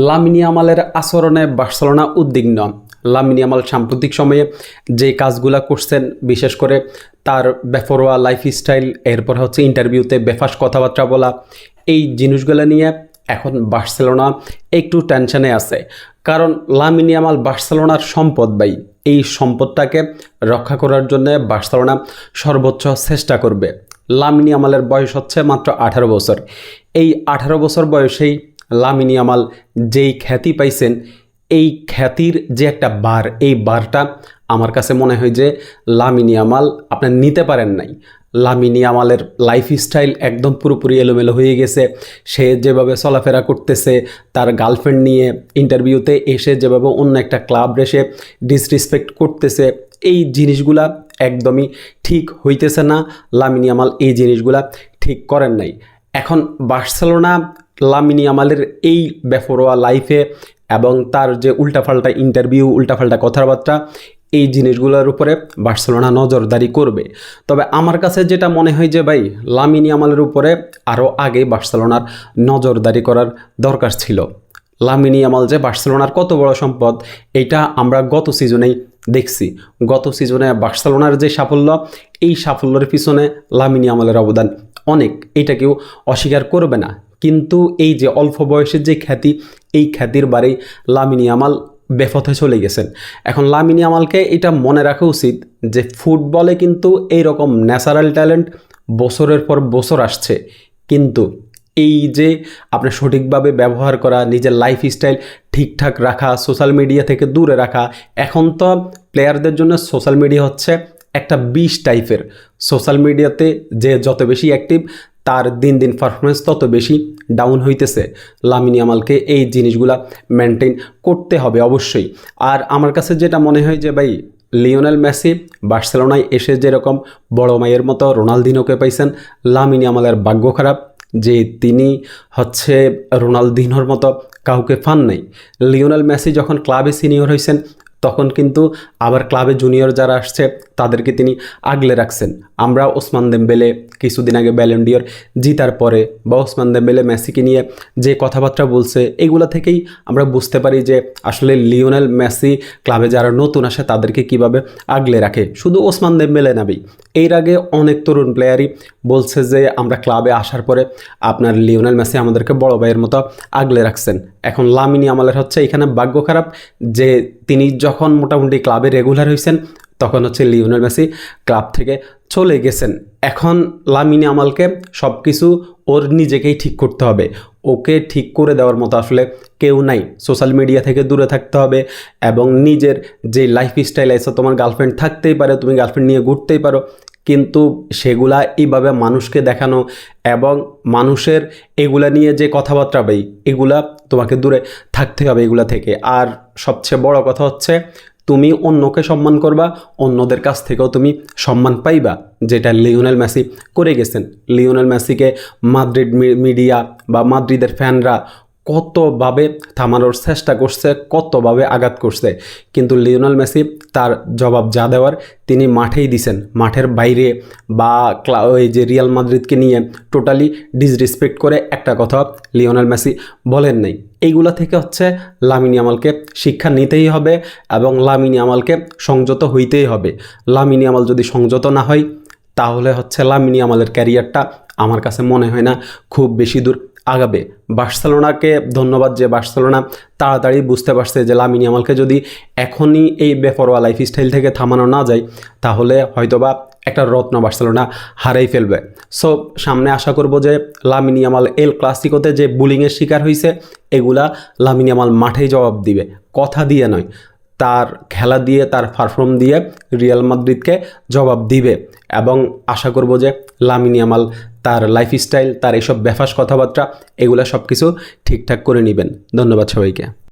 Lamine ইয়ামালের আচরণে Barcelona উদ্বিগ্ন। Lamine Yamal সাম্প্রতিক সময়ে যে কাজগুলা করছেন, বিশেষ করে তার বেপরোয়া লাইফস্টাইল, এরপর হচ্ছে ইন্টারভিউতে বেফাস কথাবার্তা বলা, এই জিনিসগুলো নিয়ে এখন বার্সেলোনা একটু টেনশনে আছে। কারণ লামিনে ইয়ামাল বার্সেলোনার সম্পদ ভাই, এই সম্পদটাকে রক্ষা করার জন্য বার্সেলোনা সর্বোচ্চ চেষ্টা করবে। লামিনে ইয়ামালের বয়স হচ্ছে মাত্র 18 বছর। এই 18 বছর বয়সেই লামিনে ইয়ামাল যেই খ্যাতি পাইছেন, এই খ্যাতির যে একটা বার, এই বারটা আমার কাছে মনে হয় যে লামিনে ইয়ামাল আপনার নিতে পারেন নাই। লামিনে ইয়ামালের লাইফস্টাইল একদম পুরোপুরি এলোমেলো হয়ে গেছে। সে যেভাবে চলাফেরা করতেছে, তার গার্লফ্রেন্ড নিয়ে ইন্টারভিউতে এসে যেভাবে অন্য একটা ক্লাব এসে ডিসরেসপেক্ট করতেছে, এই জিনিসগুলা একদমই ঠিক হইতেছে না। লামিনে ইয়ামাল এই জিনিসগুলা ঠিক করেন নাই। এখন বার্সেলোনা লামিনে ইয়ামালের এই বেপরোয়া লাইফে এবং তার যে উল্টাপাল্টা ইন্টারভিউ, উল্টাপাল্টা কথাবার্তা, এই জিনিসগুলোর উপরে বার্সেলোনা নজরদারি করবে। তবে আমার কাছে যেটা মনে হয় যে ভাই, লামিনে ইয়ামালের উপরে আরও আগে বার্সেলোনার নজরদারি করার দরকার ছিল। লামিনে ইয়ামাল যে বার্সেলোনার কত বড় সম্পদ, এটা আমরা গত সিজনেই দেখছি। গত সিজনে বার্সেলোনার যে সাফল্য, এই সাফল্যের পিছনে লামিনে ইয়ামালের অবদান অনেক, এটা কেউ অস্বীকার করবে না। কিন্তু এই যে অল্প বয়সের যে খ্যাতি, এই খ্যাতির বারেই লামিনে ইয়ামাল বেপথে চলে গেছেন। এখন লামিনে ইয়ামালকে এটা মনে রাখা উচিত যে ফুটবলে কিন্তু এইরকম ন্যাচারাল ট্যালেন্ট বছরের পর বছর আসছে, কিন্তু এই যে আপনি সঠিকভাবে ব্যবহার করা, নিজের লাইফস্টাইল ঠিকঠাক রাখা, সোশ্যাল মিডিয়া থেকে দূরে রাখা। এখন তো প্লেয়ারদের জন্য সোশ্যাল মিডিয়া হচ্ছে একটা বিষ টাইপের। সোশ্যাল মিডিয়াতে যে যত বেশি অ্যাক্টিভ, তার দিন দিন পারফরমেন্স তত বেশি ডাউন হইতেছে। লামিনে ইয়ামালকে এই জিনিসগুলা মেনটেন করতে হবে অবশ্যই। আর আমার কাছে যেটা মনে হয় যে ভাই, লিওনেল মেসি বার্সেলোনায় এসে যেরকম বড় মায়ের মতো রোনালদিনোকে পাইছেন, লামিনে ইয়ামালের ভাগ্য খারাপ যে তিনি হচ্ছে রোনালদিনোর মতো কাউকে পান নাই। লিওনেল মেসি যখন ক্লাবে সিনিয়র হয়েছেন, তখন কিন্তু আবার ক্লাবে জুনিয়র যারা আসছে তাদেরকে তিনি আগলে রাখছেন। আমরা ওসমান দেমবেলে কিছুদিন আগে ব্যালন ডিওর জিতার পরে, বা ওসমান দেমবেলে মেসিকে নিয়ে যে কথাবার্তা বলছে, এগুলো থেকেই আমরা বুঝতে পারি যে আসলে লিওনেল মেসি ক্লাবে যারা নতুন আসে তাদেরকে কিভাবে আগলে রাখে। শুধু ওসমান দেমবেলে না ভাই, এর আগে অনেক তরুণ প্লেয়ারই বলছে যে আমরা ক্লাবে আসার পরে আপনার লিওনেল মেসি আমাদেরকে বড় ভাইয়ের মতো আগলে রাখছেন। এখন লামিনে ইয়ামালের হচ্ছে এখানে ভাগ্য খারাপ যে তিনি যখন মোটামুটি ক্লাবে রেগুলার হয়েছেন, তখন হচ্ছে লিওনেল মেসি ক্লাব থেকে চলে গেছেন। এখন লামিনে ইয়ামালকে সব কিছু ওর নিজেকেই ঠিক করতে হবে। ওকে ঠিক করে দেওয়ার মতো আসলে কেউ নাই। সোশ্যাল মিডিয়া থেকে দূরে থাকতে হবে এবং নিজের যে লাইফস্টাইল আছে, তোমার গার্লফ্রেন্ড থাকতেই পারে, তুমি গার্লফ্রেন্ড নিয়ে ঘুরতেই পারো, কিন্তু সেগুলা এইভাবে মানুষকে দেখানো এবং মানুষের এগুলা নিয়ে যে কথাবার্তা ভাই, এগুলা তোমাকে দূরে থাকতে হবে এগুলা থেকে। আর সবচেয়ে বড় কথা হচ্ছে, তুমি অন্যকে সম্মান করবা, অন্যদের কাছ থেকেও তুমি সম্মান পাইবা, যেটা লিওনেল মেসি করে গেছেন। লিওনেল মেসিকে মাদ্রিদ মিডিয়া বা মাদ্রিদের ফ্যানরা কতভাবে থামানোর চেষ্টা করছে, কতভাবে আঘাত করছে, কিন্তু লিওনেল মেসি তার জবাব যা দেওয়ার তিনি মাঠেই দিছেন। মাঠের বাইরে বা ওই যে রিয়াল মাদ্রিদকে নিয়ে টোটালি ডিসরেসপেক্ট করে একটা কথা লিওনেল মেসি বলেন নাই। এইগুলা থেকে হচ্ছে লামিনে ইয়ামালকে শিক্ষা নিতেই হবে এবং লামিনে ইয়ামালকে সংযত হইতেই হবে। লামিনে ইয়ামাল যদি সংযত না হয়, তাহলে হচ্ছে লামিনে ইয়ামালের ক্যারিয়ারটা আমার কাছে মনে হয় না খুব বেশি দূর আগাবে। বার্সেলোনাকে ধন্যবাদ যে বার্সেলোনা তাড়াতাড়ি বুঝতে পারছে যে লামিনে ইয়ামালকে যদি এখনই এই বেপরোয়া লাইফস্টাইল থেকে থামানো না যায়, তাহলে হয়তোবা একটা রত্ন বার্সেলোনা হারাই ফেলবে। সো সামনে আশা করব যে লামিনে ইয়ামাল এল ক্লাসিকোতে যে বুলিংয়ের শিকার হয়েছে, এগুলা লামিনে ইয়ামাল মাঠেই জবাব দিবে, কথা দিয়ে নয়, তার খেলা দিয়ে, তার পারফর্ম দিয়ে রিয়াল মাদ্রিদকে জবাব দিবে। এবং আশা করব যে লামিনে ইয়ামাল তার লাইফস্টাইল, তার এইসব বেফাস কথাবার্তা, এগুলা সব কিছু ঠিকঠাক করে নেবেন। ধন্যবাদ সবাইকে।